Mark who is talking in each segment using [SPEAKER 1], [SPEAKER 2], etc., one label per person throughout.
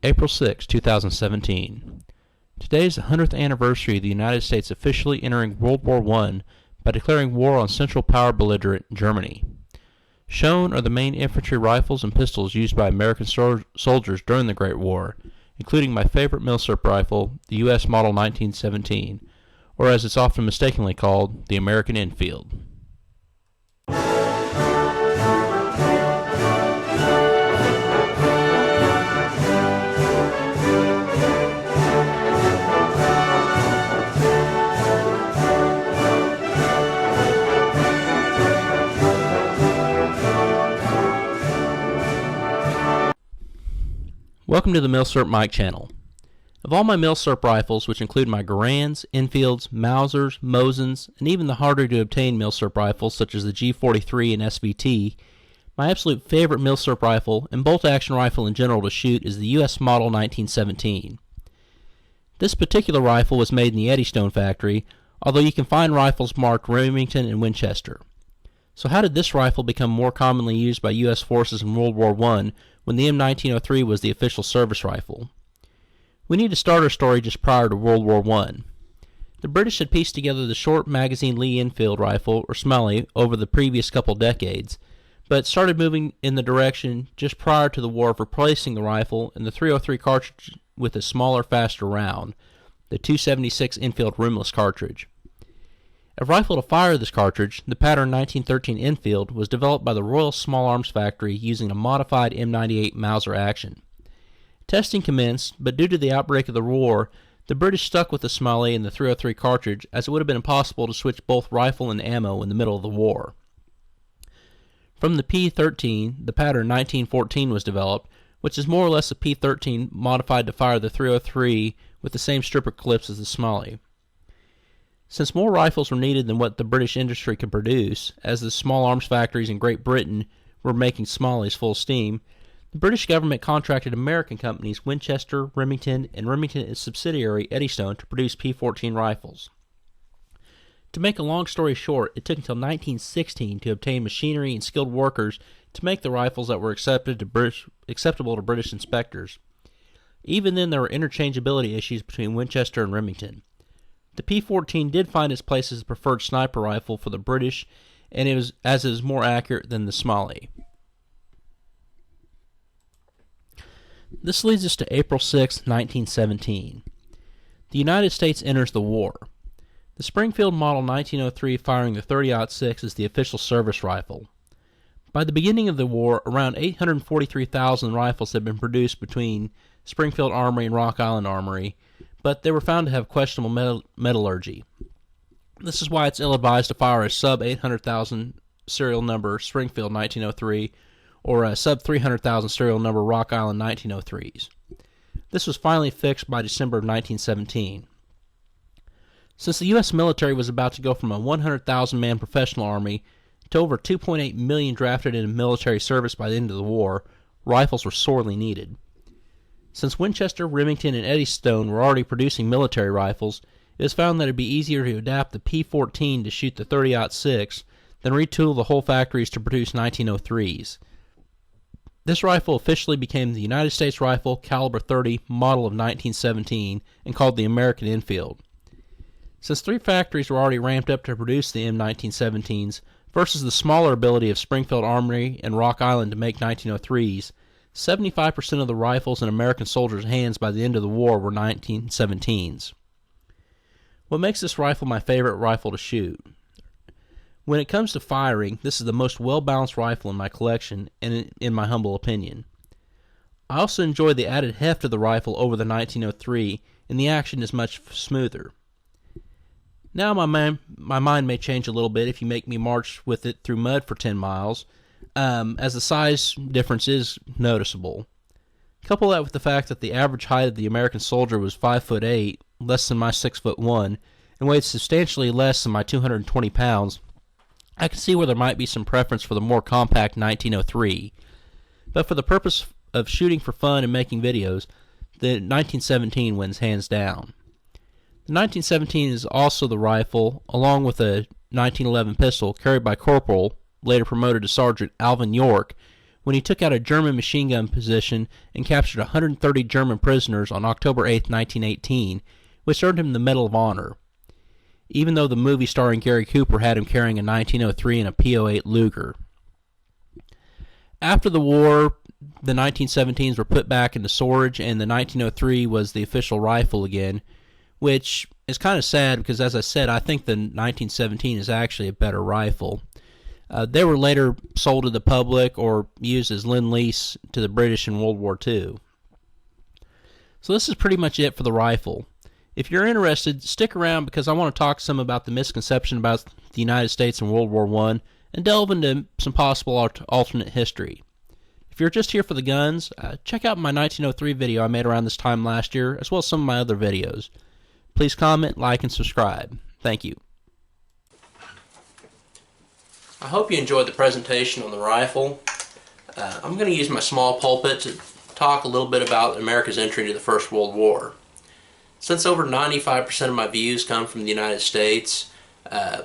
[SPEAKER 1] April 6, 2017. Today is the 100th anniversary of the United States officially entering World War I by declaring war on Central Power belligerent Germany. Shown are the main infantry rifles and pistols used by American soldiers during the Great War, including my favorite Milsurp rifle, the U.S. Model 1917, or as it's often mistakenly called, the American Enfield. Welcome to the Milsurp Mike channel. Of all my Milsurp rifles, which include my Garands, Enfields, Mausers, Mosins, and even the harder to obtain Milsurp rifles such as the G43 and SVT, my absolute favorite Milsurp rifle and bolt-action rifle in general to shoot is the U.S. Model 1917. This particular rifle was made in the Eddystone factory, although you can find rifles marked Remington and Winchester. So how did this rifle become more commonly used by U.S. forces in World War I when the M1903 was the official service rifle? We need to start our story just prior to World War I. The British had pieced together the short magazine Lee Enfield rifle, or Smalley, over the previous couple decades, but started moving in the direction just prior to the war of replacing the rifle in the .303 cartridge with a smaller, faster round, the .276 Enfield rimless cartridge. A rifle to fire this cartridge, the pattern 1913 Enfield, was developed by the Royal Small Arms Factory using a modified M98 Mauser action. Testing commenced, but due to the outbreak of the war, the British stuck with the Smalley and the .303 cartridge, as it would have been impossible to switch both rifle and ammo in the middle of the war. From the P13, the pattern 1914 was developed, which is more or less a P13 modified to fire the .303 with the same stripper clips as the Smalley. Since more rifles were needed than what the British industry could produce, as the small arms factories in Great Britain were making Smalleys full steam, the British government contracted American companies Winchester, Remington, and Remington's subsidiary Eddystone to produce P14 rifles. To make a long story short, it took until 1916 to obtain machinery and skilled workers to make the rifles that were acceptable to British inspectors. Even then, there were interchangeability issues between Winchester and Remington. The P14 did find its place as the preferred sniper rifle for the British, and it was more accurate than the Smalley. This leads us to April 6, 1917. The United States enters the war. The Springfield Model 1903 firing the .30-06 is the official service rifle. By the beginning of the war, around 843,000 rifles had been produced between Springfield Armory and Rock Island Armory, but they were found to have questionable metallurgy. This is why it's ill-advised to fire a sub-800,000 serial number Springfield 1903 or a sub-300,000 serial number Rock Island 1903s. This was finally fixed by December of 1917. Since the U.S. military was about to go from a 100,000-man professional army to over 2.8 million drafted into military service by the end of the war, rifles were sorely needed. Since Winchester, Remington, and Eddystone were already producing military rifles, it was found that it would be easier to adapt the P14 to shoot the .30-06 than retool the whole factories to produce 1903s. This rifle officially became the United States Rifle Caliber 30 Model of 1917 and called the American Enfield. Since three factories were already ramped up to produce the M1917s versus the smaller ability of Springfield Armory and Rock Island to make 1903s, 75% of the rifles in American soldiers' hands by the end of the war were 1917s. What makes this rifle my favorite rifle to shoot? When it comes to firing, this is the most well-balanced rifle in my collection, and in my humble opinion. I also enjoy the added heft of the rifle over the 1903, and the action is much smoother. Now my mind may change a little bit if you make me march with it through mud for 10 miles, as the size difference is noticeable. Couple that with the fact that the average height of the American soldier was 5'8", less than my 6'1", and weighed substantially less than my 220 pounds, I can see where there might be some preference for the more compact 1903. But for the purpose of shooting for fun and making videos, the 1917 wins hands down. The 1917 is also the rifle, along with a 1911 pistol, carried by Corporal, later promoted to Sergeant Alvin York, when he took out a German machine gun position and captured 130 German prisoners on October 8, 1918, which earned him the Medal of Honor, even though the movie starring Gary Cooper had him carrying a 1903 and a P08 Luger. After the war, the 1917s were put back into storage, and the 1903 was the official rifle again, which is kind of sad because, as I said, I think the 1917 is actually a better rifle. They were later sold to the public or used as lend-lease to the British in World War II. So this is pretty much it for the rifle. If you're interested, stick around because I want to talk some about the misconception about the United States in World War I and delve into some possible alternate history. If you're just here for the guns, check out my 1903 video I made around this time last year, as well as some of my other videos. Please comment, like, and subscribe. Thank you. I hope you enjoyed the presentation on the rifle. I'm going to use my small pulpit to talk a little bit about America's entry into the First World War. Since over 95% of my views come from the United States,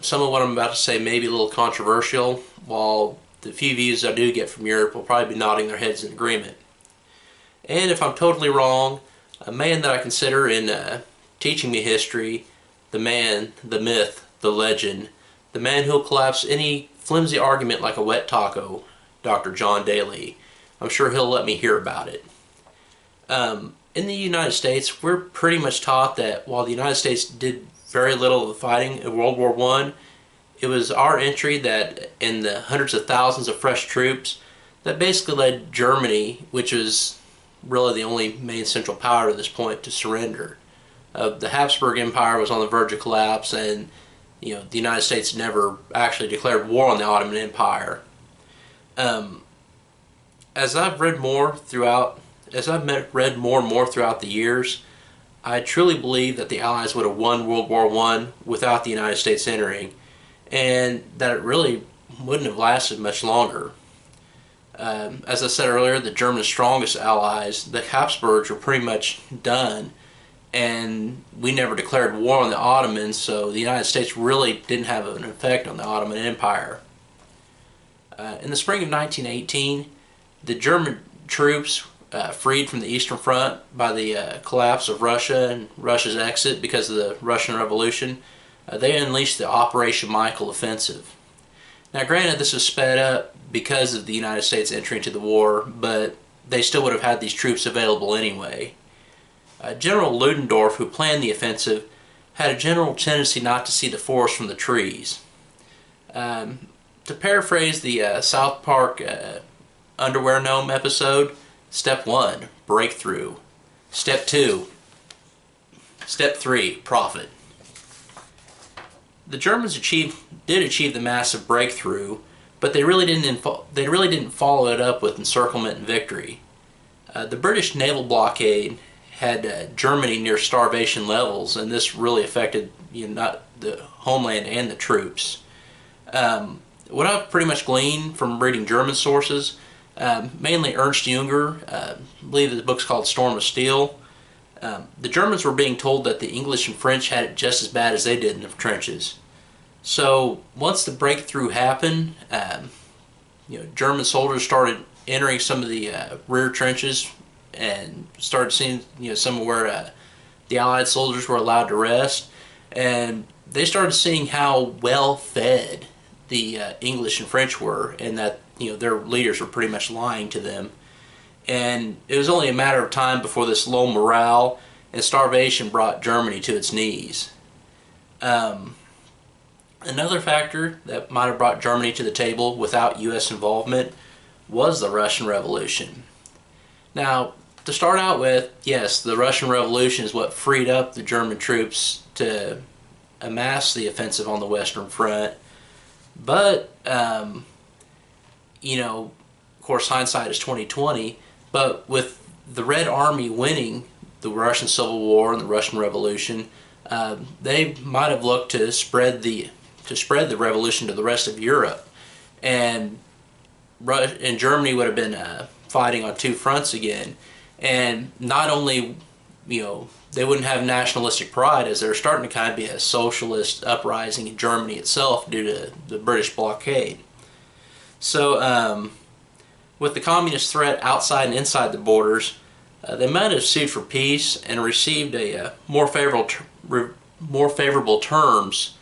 [SPEAKER 1] some of what I'm about to say may be a little controversial, while the few views I do get from Europe will probably be nodding their heads in agreement. And if I'm totally wrong, a man that I consider in teaching me history, the man, the myth, the legend, the man who'll collapse any flimsy argument like a wet taco, Dr. John Daly. I'm sure he'll let me hear about it. In the United States, we're pretty much taught that while the United States did very little of the fighting in World War I, it was our entry that, in the hundreds of thousands of fresh troops, that basically led Germany, which was really the only main central power at this point, to surrender. The Habsburg Empire was on the verge of collapse, and the United States never actually declared war on the Ottoman Empire. As I've read more and more throughout the years, I truly believe that the Allies would have won World War I without the United States entering, and that it really wouldn't have lasted much longer. As I said earlier, the Germans' strongest allies, the Habsburgs, were pretty much done, and we never declared war on the Ottomans, so the United States really didn't have an effect on the Ottoman Empire. In the spring of 1918, the German troops, freed from the Eastern Front by the collapse of Russia and Russia's exit because of the Russian Revolution, they unleashed the Operation Michael Offensive. Now granted, this was sped up because of the United States entry into the war, but they still would have had these troops available anyway. General Ludendorff, who planned the offensive, had a general tendency not to see the forest from the trees. To paraphrase the South Park Underwear Gnome episode, Step 1, breakthrough. Step 2, Step 3, profit. The Germans did achieve the massive breakthrough, but they really didn't follow it up with encirclement and victory. The British naval blockade had Germany near starvation levels, and this really affected not the homeland and the troops. What I've pretty much gleaned from reading German sources, mainly Ernst Junger, I believe the book's called Storm of Steel, the Germans were being told that the English and French had it just as bad as they did in the trenches. So once the breakthrough happened, German soldiers started entering some of the rear trenches and started seeing some of where the Allied soldiers were allowed to rest, and they started seeing how well fed the English and French were, and that their leaders were pretty much lying to them. And it was only a matter of time before this low morale and starvation brought Germany to its knees. Another factor that might have brought Germany to the table without U.S. involvement was the Russian Revolution. Now, to start out with, yes, the Russian Revolution is what freed up the German troops to amass the offensive on the Western Front. But, of course, hindsight is 20/20. But with the Red Army winning the Russian Civil War and the Russian Revolution, they might have looked to spread the revolution to the rest of Europe, and Germany would have been fighting on two fronts again. And not only, they wouldn't have nationalistic pride, as they're starting to kind of be a socialist uprising in Germany itself due to the British blockade. So With the communist threat outside and inside the borders, they might have sued for peace and received a more favorable terms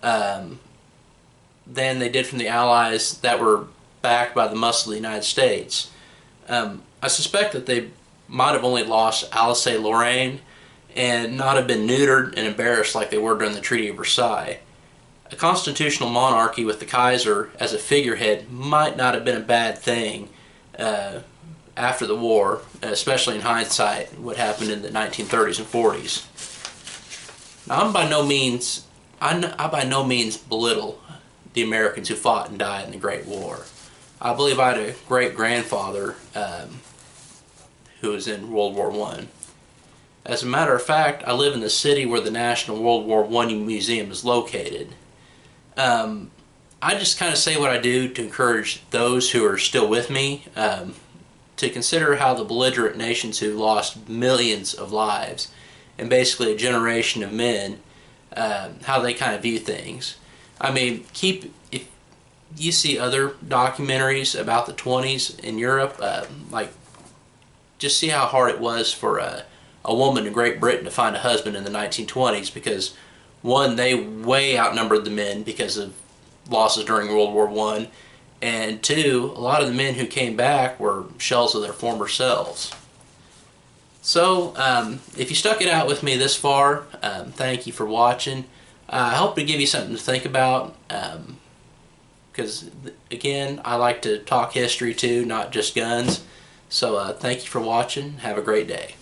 [SPEAKER 1] than they did from the Allies that were backed by the muscle of the United States. I suspect that they might have only lost Alsace-Lorraine and not have been neutered and embarrassed like they were during the Treaty of Versailles. A constitutional monarchy with the Kaiser as a figurehead might not have been a bad thing after the war, especially in hindsight, what happened in the 1930s and 40s. Now, I by no means belittle the Americans who fought and died in the Great War. I believe I had a great-grandfather who was in World War I. As a matter of fact, I live in the city where the National World War I Museum is located. I just kind of say what I do to encourage those who are still with me to consider how the belligerent nations who lost millions of lives and basically a generation of men, how they kind of view things. I mean, if you see other documentaries about the 20s in Europe, just see how hard it was for a woman in Great Britain to find a husband in the 1920s, because one, they way outnumbered the men because of losses during World War I, and two, a lot of the men who came back were shells of their former selves. So, if you stuck it out with me this far, thank you for watching. I hope to give you something to think about, because, again, I like to talk history too, not just guns. So, thank you for watching. Have a great day.